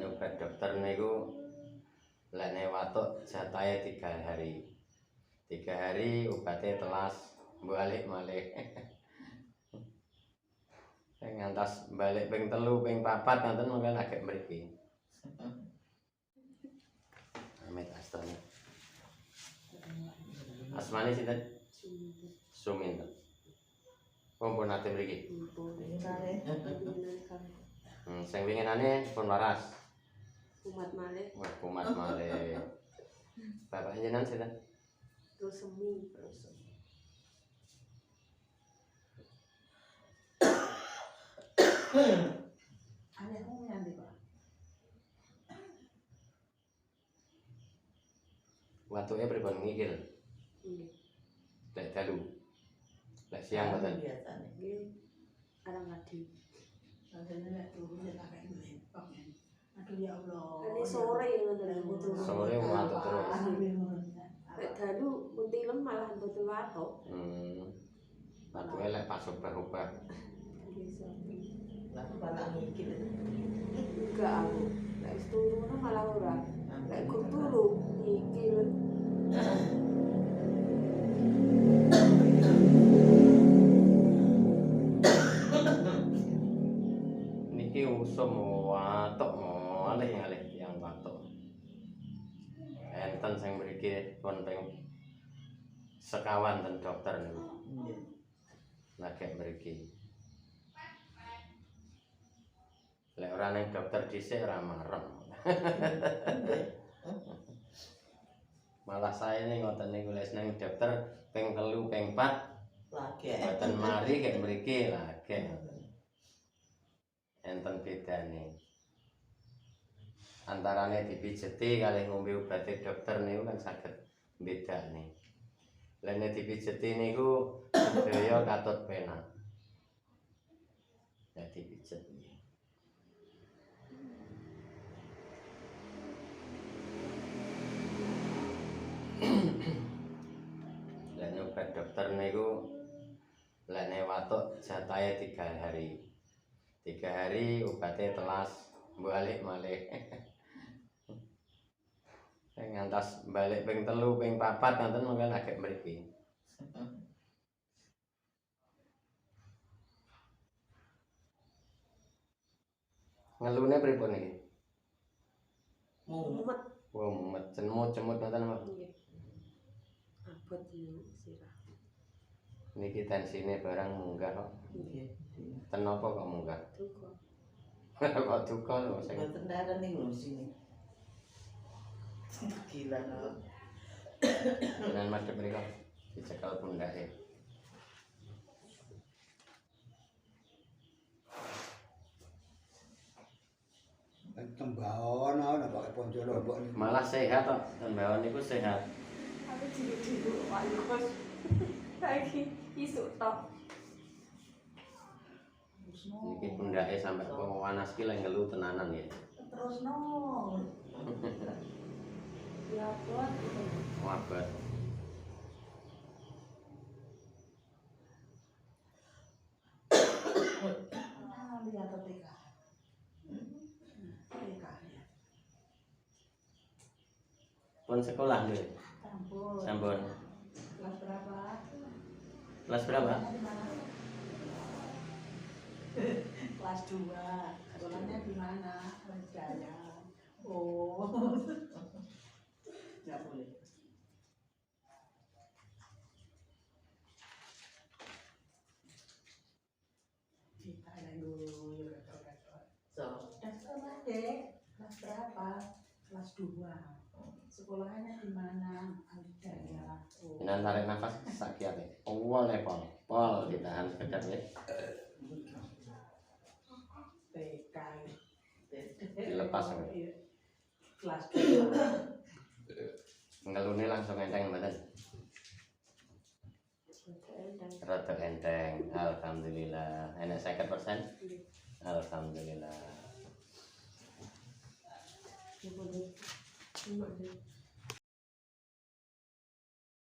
nyoba dokter niku lek watuk jatahe 3 hari. 3 hari obatnya telas balik malih. Ngantos balik ping 3 ping 4 nanten mungkin agak mriki. Amit astane. Asmane sinten? Suminten. Pun nate mriki. Sing winginane pun waras. Kumat malih. Wah, kumat malih. Bapak jenengan sinten? Rusemi. Ayahmu nyanti Pak. Watuke pripun ngikil? Nggih. Lek dalu. Lek siang mboten. Biasane. Nggih. Arang adi. Rasane nek turu ya tak kaya mentok. Aduh ya Allah. Ini sore ngoten lho. Sore watuk terus. Lek dalu muntilem malah mboten watuk. Watuke lek pas obah-obah. Nggih, sampun. Lah malah mikir. Enggak aku. Lek wis turu ngono malah ora. Lek gur turu mikir. Niki usum watuk malih yang watuk. Enten sing mriki pun ping sekawan ten dokter niku. Nggih. Lagi mriki. Lek ora ning dokter dhisik ora marem. Malah saya ini ngoten niku les ning dokter ping 3 ping 4 Lagi. mboten mari kek mriki lagi. Enten bedane. Antarane dipijeti kalih ngombe obat dokter niku kan saged bedane. Lah nek dipijeti niku sedaya katut penak. Ya dipijet nggih. Lah nyoba dokter niku lek watuk jatahe 3 hari. 3 hari obatnya telas balik malih. Ngantos balik ping 3 ping 4 nanten mungkin agak mriki. Ngelune pripun iki? Mumet. Wah, mumet cemut ngoten apa? Nggih. Abot yo sirah. Niki tensine barang munggah kok. Nggih. Ten apa kok munggah? Duka. Kok duka lho sing. Mboten darah ning lho sini. Gila no. Jenengan madhep mriko dicekel pundake. Tembahon ana pakai ponco lombok niku. Malah sehat kok, tembahon niku sehat. Aku jiru-jiru Pak Yus. Saiki isuk tok. Niki pundake sampe panas ki lek ngelu tenanan ya. Terus no. Ya buat. Wabat. Lihat TK. TK ya. Pun sekolah nggih. Sampun. Sampun. Kelas berapa? Kelas berapa? Kelas 2. Sekolahnya di mana? Jaya. Oh. Enggak boleh. Kita dulu retor-retor. So, udah sekolah dek. Kelas berapa? Kelas 2. Sekolahnya di mana? Alidaya. Oh. Jenengan tarik nafas sak kiate. Pol pol ditahan sekedar nggih. TK. Dilepas. Kelas 2. Ngelune langsung enteng mboten? Rada enteng. Alhamdulillah. Enak 50%? Alhamdulillah. Ya boleh. Cuma deh.